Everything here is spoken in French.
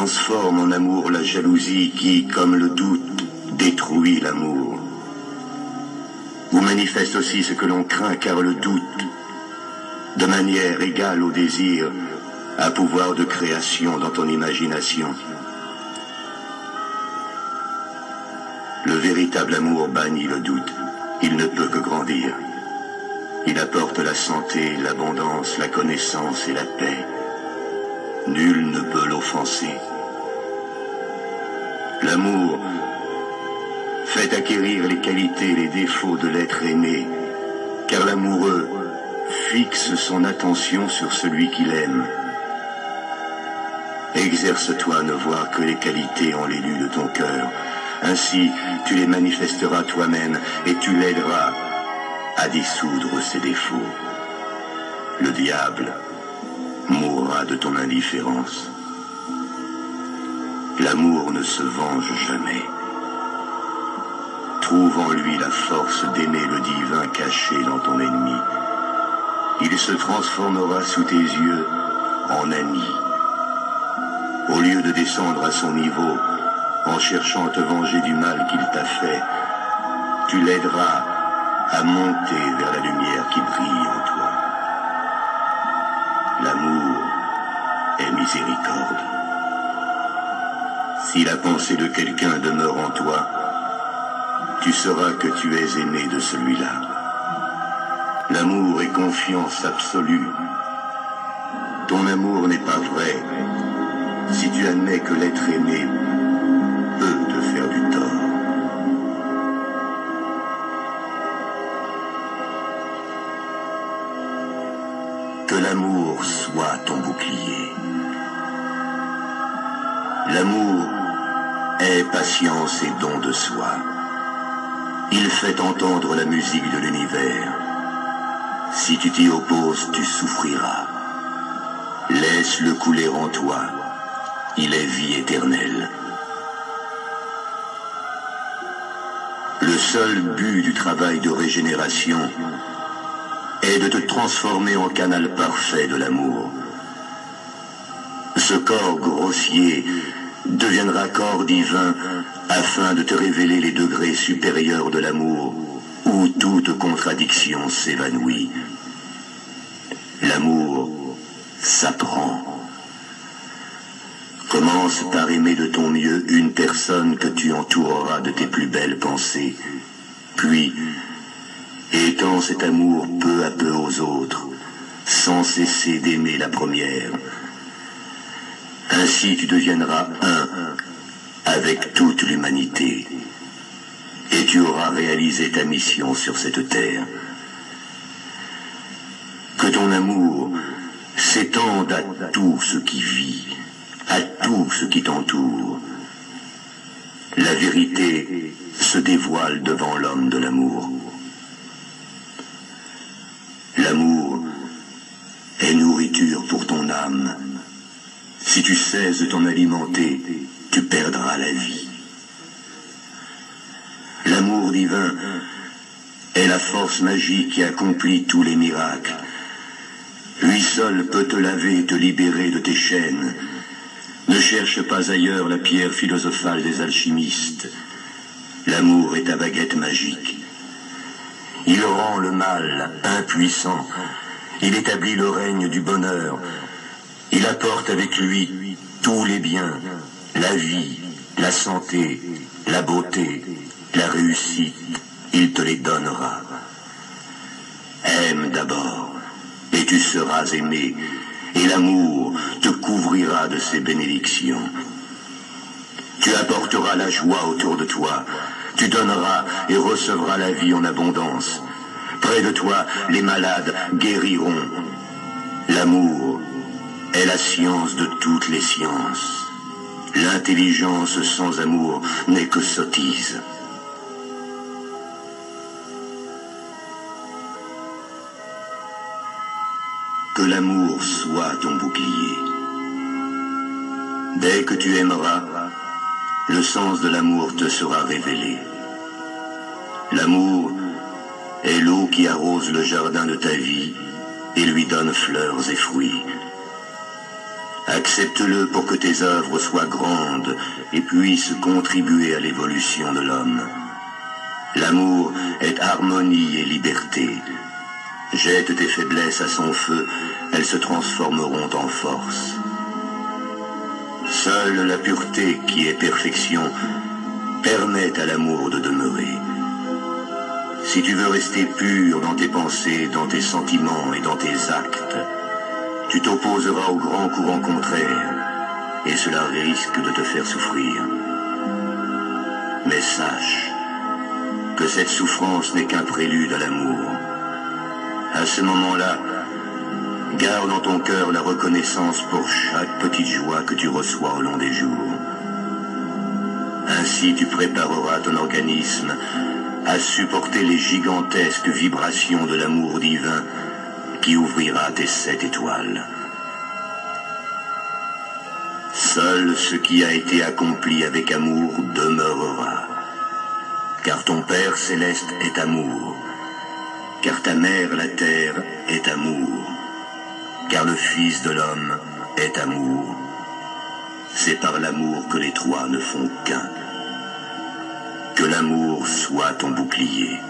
transforme en amour la jalousie qui, comme le doute, détruit l'amour. Ou manifeste aussi ce que l'on craint, car le doute, de manière égale au désir, a pouvoir de création dans ton imagination. Le véritable amour bannit le doute, il ne peut que grandir. Il apporte la santé, l'abondance, la connaissance et la paix. Nul ne peut l'offenser. L'amour fait acquérir les qualités et les défauts de l'être aimé, car l'amoureux fixe son attention sur celui qu'il aime. Exerce-toi à ne voir que les qualités en l'élu de ton cœur. Ainsi, tu les manifesteras toi-même et tu l'aideras à dissoudre ses défauts. Le diable mourra de ton indifférence. L'amour ne se venge jamais. Trouve en lui la force d'aimer le divin caché dans ton ennemi. Il se transformera sous tes yeux en ami. Au lieu de descendre à son niveau en cherchant à te venger du mal qu'il t'a fait, tu l'aideras à monter vers la lumière qui brille en toi. L'amour est miséricorde. Si la pensée de quelqu'un demeure en toi, tu sauras que tu es aimé de celui-là. L'amour est confiance absolue. Ton amour n'est pas vrai si tu admets que l'être aimé peut te faire du tort. Que l'amour soit ton bouclier. L'amour est patience et don de soi. Il fait entendre la musique de l'univers. Si tu t'y opposes, tu souffriras. Laisse-le couler en toi. Il est vie éternelle. Le seul but du travail de régénération est de te transformer en canal parfait de l'amour. Ce corps grossier deviendra corps divin afin de te révéler les degrés supérieurs de l'amour où toute contradiction s'évanouit. L'amour s'apprend. Commence par aimer de ton mieux une personne que tu entoureras de tes plus belles pensées. Puis, étends cet amour peu à peu aux autres, sans cesser d'aimer la première. Ainsi tu deviendras un avec toute l'humanité. Et tu auras réalisé ta mission sur cette terre. Que ton amour s'étende à tout ce qui vit, à tout ce qui t'entoure. La vérité se dévoile devant l'homme de l'amour. L'amour est nourriture pour ton âme. Si tu cesses de t'en alimenter, tu perdras la vie. L'amour divin est la force magique qui accomplit tous les miracles. Lui seul peut te laver et te libérer de tes chaînes. Ne cherche pas ailleurs la pierre philosophale des alchimistes. L'amour est ta baguette magique. Il rend le mal impuissant. Il établit le règne du bonheur. Il apporte avec lui tous les biens, la vie, la santé, la beauté, la réussite. Il te les donnera. Aime d'abord, et tu seras aimé, et l'amour te couvrira de ses bénédictions. Tu apporteras la joie autour de toi, tu donneras et recevras la vie en abondance. Près de toi, les malades guériront. L'amour est la science de toutes les sciences. L'intelligence sans amour n'est que sottise. Que l'amour soit ton bouclier. Dès que tu aimeras, le sens de l'amour te sera révélé. L'amour est l'eau qui arrose le jardin de ta vie et lui donne fleurs et fruits. Accepte-le pour que tes œuvres soient grandes et puissent contribuer à l'évolution de l'homme. L'amour est harmonie et liberté. Jette tes faiblesses à son feu, elles se transformeront en force. Seule la pureté, qui est perfection, permet à l'amour de demeurer. Si tu veux rester pur dans tes pensées, dans tes sentiments et dans tes actes, tu t'opposeras au grand courant contraire, et cela risque de te faire souffrir. Mais sache que cette souffrance n'est qu'un prélude à l'amour. À ce moment-là, garde en ton cœur la reconnaissance pour chaque petite joie que tu reçois au long des jours. Ainsi tu prépareras ton organisme à supporter les gigantesques vibrations de l'amour divin qui ouvrira tes 7 étoiles. Seul ce qui a été accompli avec amour demeurera. Car ton Père céleste est amour. Car ta mère la terre est amour. Car le Fils de l'homme est amour. C'est par l'amour que les trois ne font qu'un. Que l'amour soit ton bouclier.